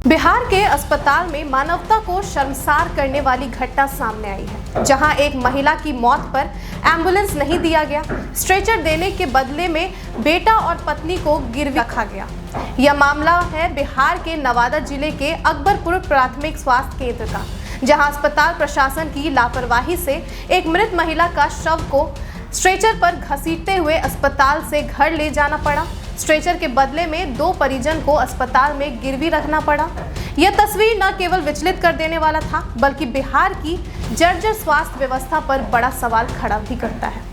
बिहार के अस्पताल में मानवता को शर्मसार करने वाली घटना सामने आई है, जहां एक महिला की मौत पर एम्बुलेंस नहीं दिया गया। स्ट्रेचर देने के बदले में बेटा और पत्नी को गिरवी रखा गया। यह मामला है बिहार के नवादा जिले के अकबरपुर प्राथमिक स्वास्थ्य केंद्र का, जहां अस्पताल प्रशासन की लापरवाही से एक मृत महिला का शव को स्ट्रेचर पर घसीटते हुए अस्पताल से घर ले जाना पड़ा। स्ट्रेचर के बदले में 2 परिजन को अस्पताल में गिरवी रखना पड़ा। यह तस्वीर न केवल विचलित कर देने वाला था, बल्कि बिहार की जर्जर स्वास्थ्य व्यवस्था पर बड़ा सवाल खड़ा भी करता है।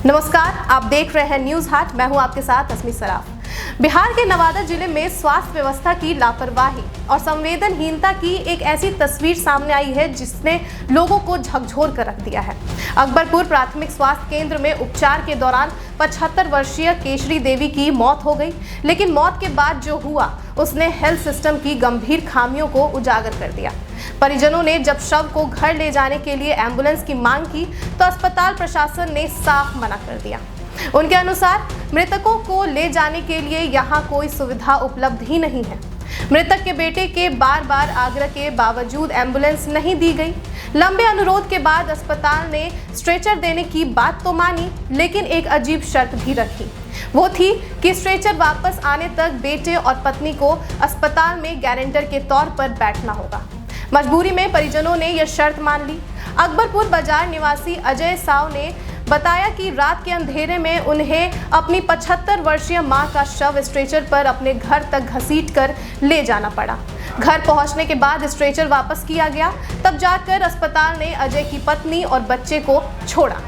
नमस्कार, आप देख रहे हैं न्यूज़ हाट। मैं हूं आपके साथ अस्मी सराफ। बिहार के नवादा जिले में स्वास्थ्य व्यवस्था की लापरवाही और संवेदनहीनता की एक ऐसी तस्वीर सामने आई है जिसने लोगों को झकझोर कर रख दिया है। अकबरपुर प्राथमिक स्वास्थ्य केंद्र में उपचार के दौरान 75 वर्षीय केशरी देवी की मौत हो गई, लेकिन मौत के बाद जो हुआ उसने हेल्थ सिस्टम की गंभीर खामियों को उजागर कर दिया। परिजनों ने जब शव को घर ले जाने के लिए एम्बुलेंस की मांग की तो अस्पताल प्रशासन ने साफ मना कर दिया। उनके अनुसार मृतकों को ले जाने के लिए यहाँ कोई सुविधा उपलब्ध ही नहीं है। मृतक के बेटे के बार आग्रह के बावजूद एम्बुलेंस नहीं दी गई। लंबे अनुरोध के बाद अस्पताल ने स्ट्रेचर देने की बात तो मानी, लेकिन एक अजीब शर्त भी रखी। वो थी कि स्ट्रेचर वापस आने तक बेटे और पत्नी को अस्पताल में गारंटर के तौर पर बैठना होगा। मजबूरी में परिजनों ने यह शर्त मान ली। अकबरपुर बाजार निवासी अजय साव ने बताया कि रात के अंधेरे में उन्हें अपनी 75 वर्षीय मां का शव स्ट्रेचर पर अपने घर तक घसीटकर ले जाना पड़ा। घर पहुंचने के बाद स्ट्रेचर वापस किया गया, तब जाकर अस्पताल ने अजय की पत्नी और बच्चे को छोड़ा।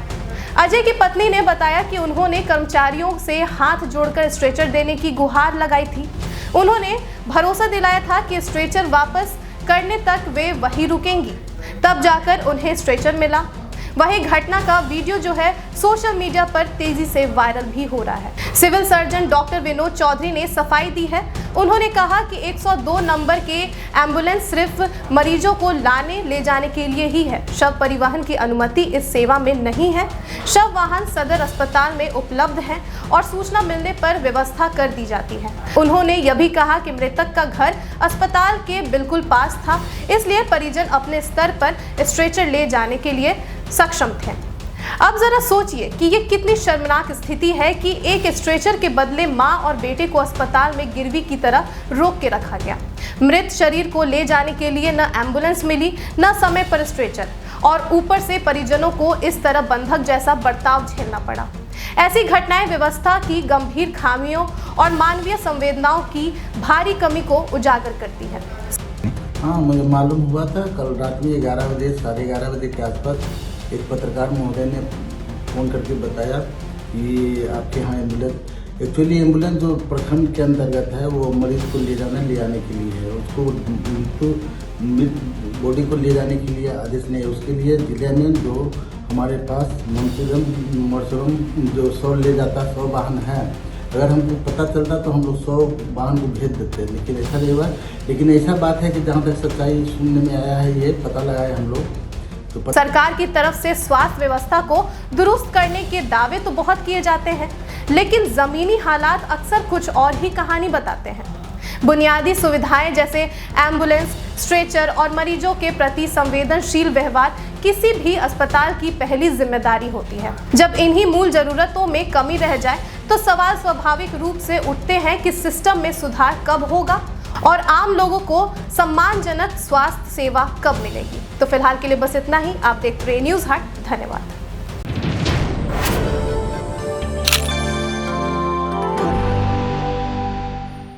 अजय की पत्नी ने बताया कि उन्होंने कर्मचारियों से हाथ जोड़कर स्ट्रेचर देने की गुहार लगाई थी। उन्होंने भरोसा दिलाया था कि स्ट्रेचर वापस करने तक वे वहीं रुकेंगी, तब जाकर उन्हें स्ट्रेचर मिला। वही घटना का वीडियो जो है सोशल मीडिया पर तेजी से वायरल भी हो रहा है। Civil surgeon doctor Vinod Chaudhary ने सफाई दी है। उन्होंने कहा कि 102 नंबर के एम्बुलेंस सिर्फ मरीजों को लाने ले जाने के लिए ही है। शव परिवहन की अनुमति इस सेवा में नहीं है। शव वाहन सदर अस्पताल में उपलब्ध है और सूचना मिलने पर व्यवस्था कर दी जाती है। उन्होंने यह भी कहा कि मृतक का घर अस्पताल के बिल्कुल पास था, इसलिए परिजन अपने स्तर पर स्ट्रेचर ले जाने के लिए सक्षम थे। अब जरा सोचिए कि ये कितनी शर्मनाक स्थिति है कि एक स्ट्रेचर के बदले मां और बेटे को अस्पताल में गिरवी की तरह रोक के रखा गया। मृत शरीर को ले जाने के लिए न एम्बुलेंस मिली, न समय पर स्ट्रेचर, और ऊपर से परिजनों को इस तरह बंधक जैसा बर्ताव झेलना पड़ा। ऐसी घटनाएं व्यवस्था की गंभीर खामियों और मानवीय संवेदनाओं की भारी कमी को उजागर करती है। हाँ, मुझे मालूम हुआ था कल रात में 11 बजे, 11:30 बजे के आसपास एक पत्रकार महोदय ने फ़ोन करके बताया कि आपके यहाँ एम्बुलेंस, एक्चुअली एम्बुलेंस जो प्रखंड के अंतर्गत है वो मरीज को ले आने के लिए है। उसको तो बॉडी को ले जाने के लिए आदेश नहीं है। उसके लिए जिले में जो हमारे पास मर्सरम जो 100 ले जाता 100 वाहन है, अगर हमको पता चलता तो हम लोग 100 वाहन को भेज देते, लेकिन ऐसा नहीं हुआ। लेकिन ऐसा बात है कि जहाँ तक सच्चाई सुनने में आया है, ये पता लगाए हम लोग तो सरकार की तरफ से स्वास्थ्य व्यवस्था को दुरुस्त करने के दावे तो बहुत किए जाते हैं, लेकिन जमीनी हालात अक्सर कुछ और ही कहानी बताते हैं। बुनियादी सुविधाएं जैसे एम्बुलेंस, स्ट्रेचर और मरीजों के प्रति संवेदनशील व्यवहार किसी भी अस्पताल की पहली जिम्मेदारी होती है। जब इन्हीं मूल जरूरतों में कमी रह जाए तो सवाल स्वाभाविक रूप से उठते हैं कि सिस्टम में सुधार कब होगा और आम लोगों को सम्मानजनक स्वास्थ्य सेवा कब मिलेगी। तो फिलहाल के लिए बस इतना ही। आप देख रहे न्यूज़ हाट। धन्यवाद।